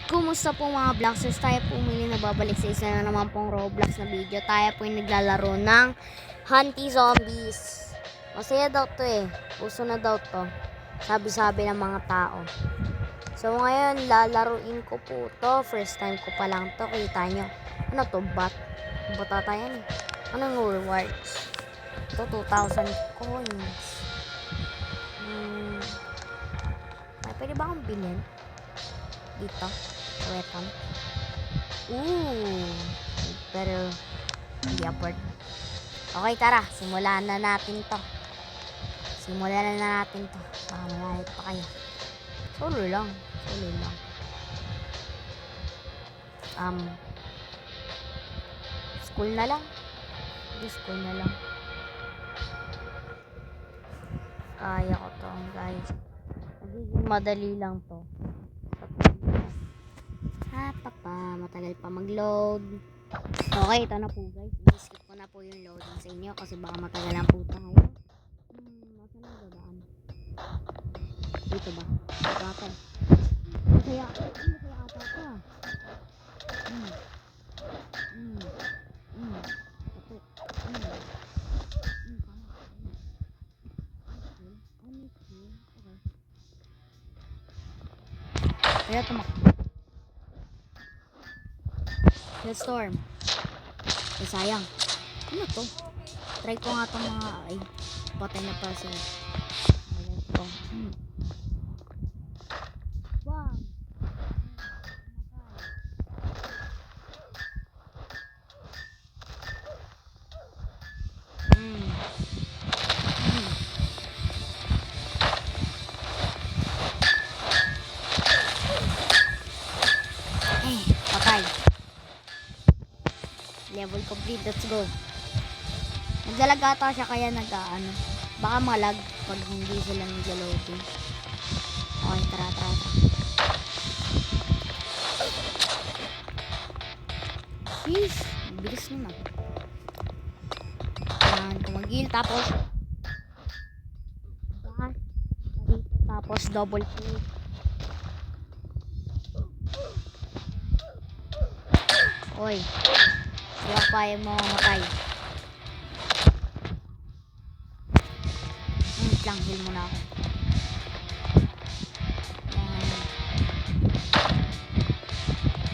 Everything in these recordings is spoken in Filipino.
Kumusta po mga Bloxers? Tayo po muli nababalik sa isa na naman pong Roblox na video. Tayo po yung naglalaro ng Hunty Zombies. Masaya daw to eh. Uso na daw to. Sabi-sabi ng mga tao. So ngayon, lalaruin ko po to. First time ko pa lang to. Kita nyo. Ano to? Bot? Bot ata yan eh. Anong rewards? Ito, 2,000 coins. Ay, pwede ba akong bilhin? Dito. Weapon. Pero hindi upward. Okay, tara. Simulan na natin to. Baka malalit pa kayo. Solo lang. School na lang. Kaya ko to, guys. Magiging madali lang to. Matagal pa mag-load. Okay, ito na po guys. I-skip ko na po yung loading sa inyo kasi baka matagalan po tayo. Masa na dadaan? Dito ba? Dito ata. Masaya ata ito. Kaya tumakbo. Storm. Eh, sayang. Ano to? Try ko nga itong mga... Ay, patay na pa sila. Ayan to. Wow! Patay. Level complete, let's go. Naglalag ata siya kaya nag-ano. Baka malag pag hindi sila nag-loading. Okay, tara. Sheesh, bilis naman. Kailangan ko mag-heal, tapos dash dito, tapos double kill. Oy, kaya kaya mo mamatay. Lang, heal muna ako.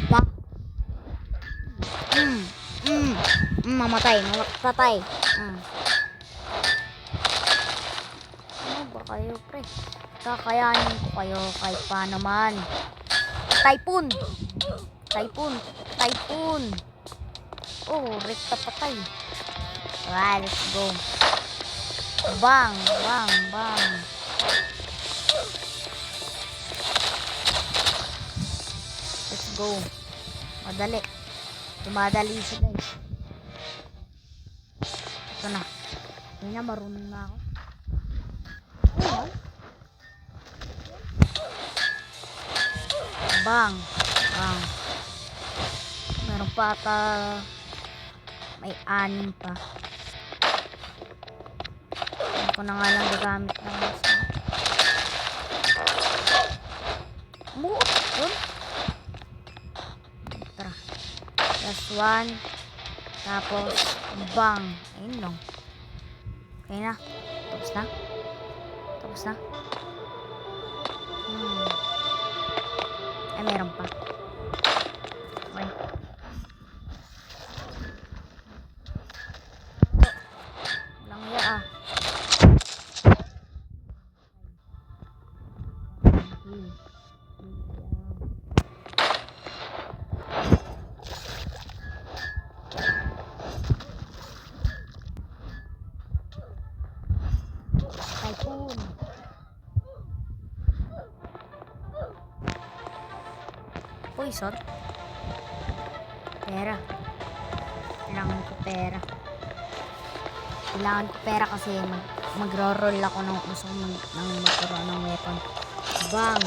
Bak. Mamatay. Ano ba kayo, pre? Kakayanin ko kayo kahit paano man. Typhoon. Oh, rekta patay. Alright, let's go. Bang. Let's go. Madali. Tumadali siya, guys. Ito na. Hindi na, marunong na ako. Bang. Meron pa ata. May 6 pa. Ako na nga lang gagamit ng masa. Buot yun. Tara. Last one. Tapos, bang. Ayun lang. Okay na. Tapos na. Ay, meron pa. Okay. Lang ya Typhoon. Poison. Pera. Kailangan ko pera kasi magro-roll ako ng gusto ko magkaroon ng weapon. Bang!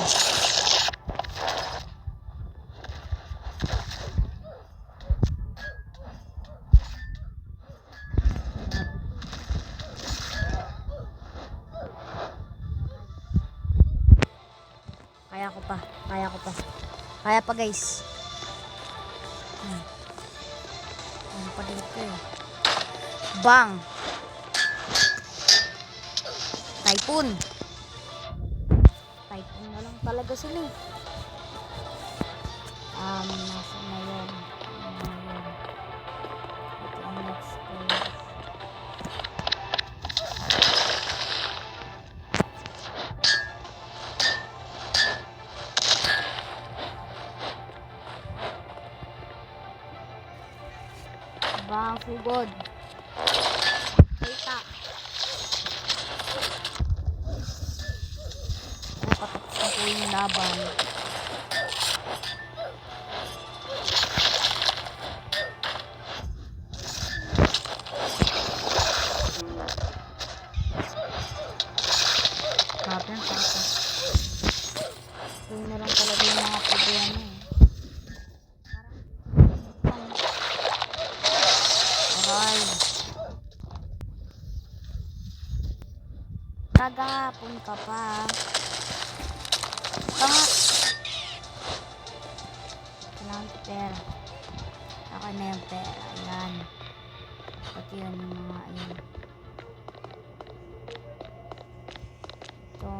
Kaya ko pa. Kaya pa guys. Ano pa dito eh. Bang! Typhoon! Typhoon na lang talaga sila eh. Nasa na yun. Ito ang next ko. Bang sugod. Kita. Patapos na po yung laban. Grabe ang takas. Yun na lang talaga yung mga problema eh. Aray. Kagahapon ka pa. Tanga. Kailangan ko pera. Ako na yung pera. Ayan. Pati yun yung mga ayan. Ito.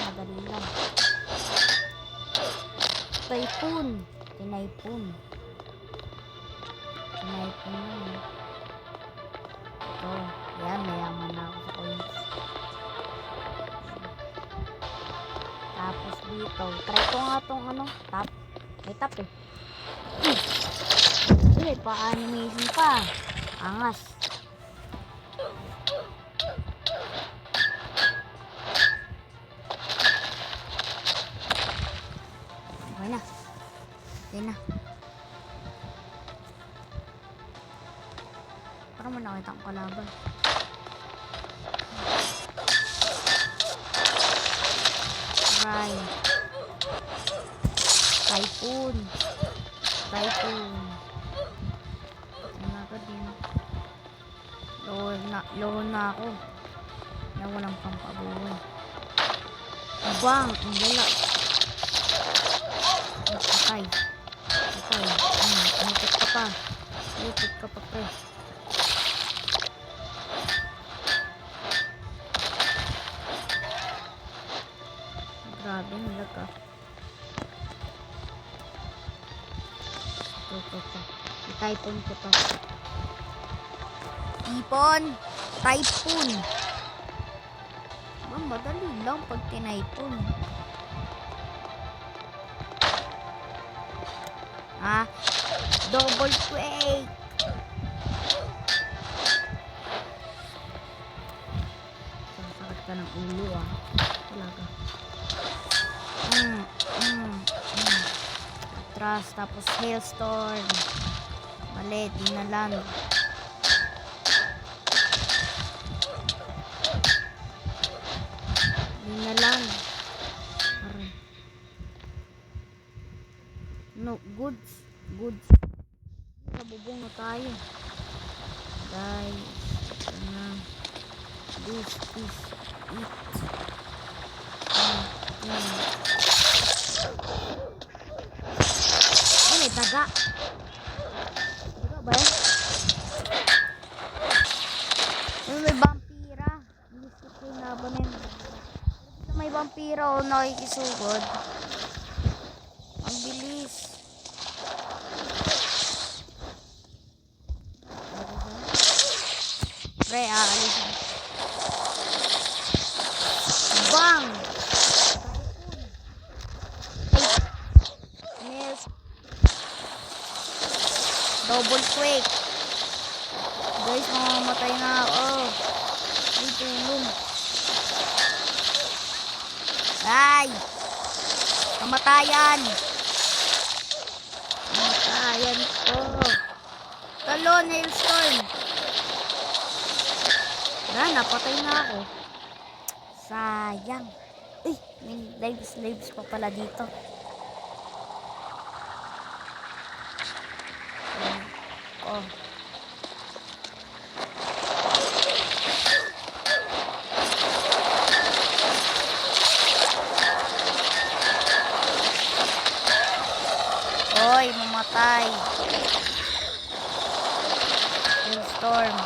Madali lang. Typhoon. Tinaipon. Tinaipon lang. Ito. Yan. Mayaman na ako sa coins. Tapos dito. Try ko nga itong ano. Tap. May tap eh. Pa-animation pa. Angas. Okay na. Okay na. Parang mo nakita ang kalaban. Right. Typhoon. Typhoon. Lower na ako. Na walang pampabuhay. Bang! Ang lala. Patay. Patay. Lupit ka pa. Lupit ka pa pre. Grabe nilag ka. Ito. I-typhoon ko to. Ipon. Typhoon. Madali lang pag tinaipon. Double quake. Sakit ka ng ulo talaga. Atras, tapos hailstorm. Mali, di na lang. No, goods. Nabubong na tayo. Guys, this is it. May taga. Taga ba yan? May vampira. Gusto ko yung laban yan. May vampira o nakikisugod. Ang bilis. Pre, aalis. Bang! Miss. Double quake. Guys, mamamatay na ako. Ay, tulong. Ay! Kamatayan! Kamatayan ko. Talon, hailstorm. Napatay na ako. Sayang. May lives pa pala dito. Patay. Hailstorm.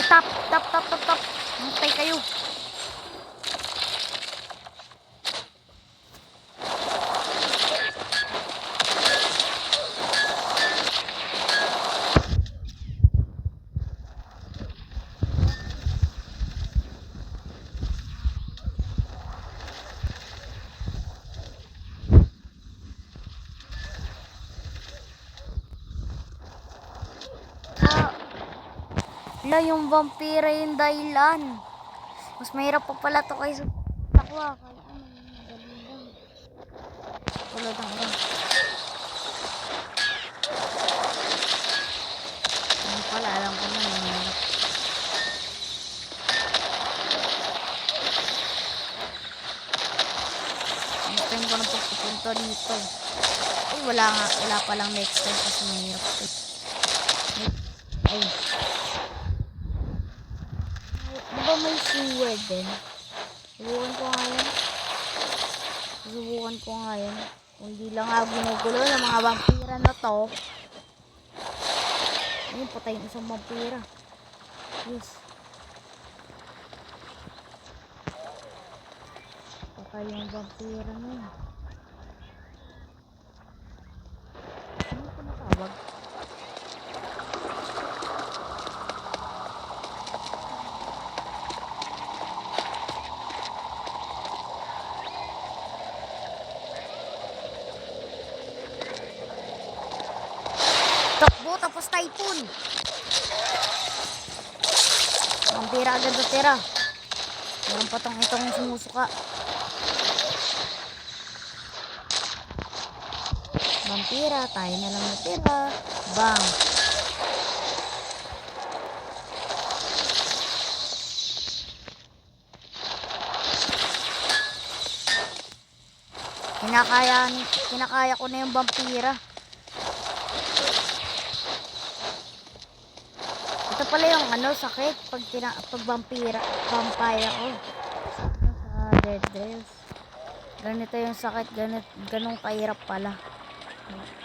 Tap. Matay kayo. Wala, yung vampira yung dahilan. Mas mahirap pa pala to kaysa takwa. Kala ko magaling lang. Tulad ang ilan. Ano pala, alam ko na mahirap. Next time ko na pagpupunta dito. Ay, wala nga. Wala palang next time kasi mahirap to. Ay. Diba may sewer din? Subukan ko nga yun. Kung di lang ako ginugulo ng mga vampira na to. Ayun, patay yung isang vampira. Yes. Patay yung vampira na yun. Ano ko natawag? Takbo, tapos typhoon. Vampira agad na tira. Meron pa itong sumusuka. Vampira, tayo na lang natira. Bang. Kinakaya ko na yung vampira. Ito pala yung sakit pag vampire ko. Sa Dead Rails. Ganito yung sakit, ganun kahirap pala.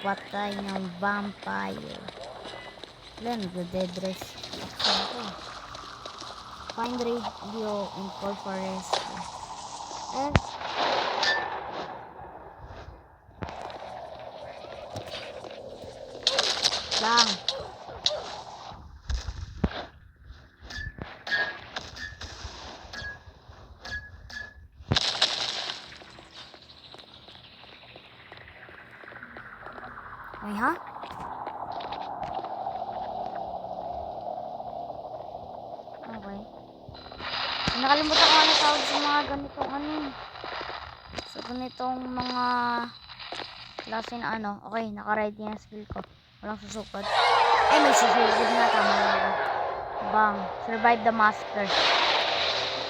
Patay ng vampire. Wala, nag-Dead Rails. Find radio in call for rescue. Lang. Ay, ha? Okay. Nakalimutan ko ano tawag sa mga ganitong sa ganitong mga klase na Okay, naka-ready na skill ko. Walang susukod. Ay, may susukod na. Tama na ako. Bang. Survive the master.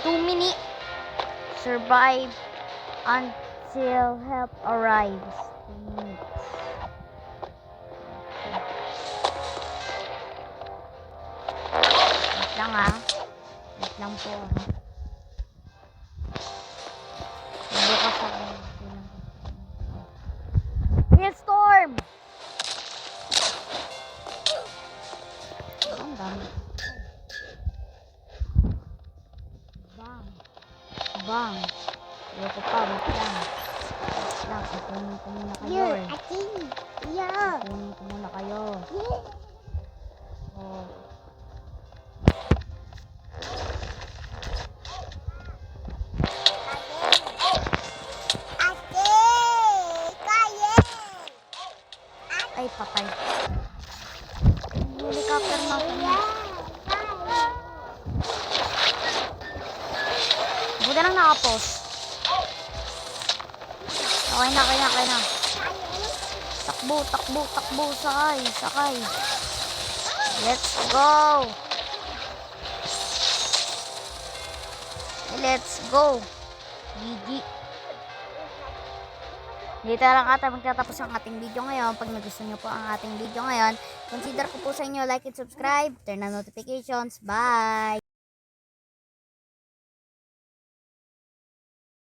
2 minutes. Survive until help arrives. 2 minutes. Wait lang Wait lang po. Bukas ako. Hailstorm! Ang dami. Bang. Bang. Ayoko pa. Wait lang. Kukunin ko muna kayo Kukunin ko muna kayo. Oh. Ay, patay. Helicopter na ako. Buti lang nakapost. Okay na. Takbo. Sakay. Let's go. GG. Dito lang ata magtatapos ang ating video ngayon. Pag nagustuhan nyo po ang ating video ngayon, consider ko po sa inyo like and subscribe, turn on notifications. Bye!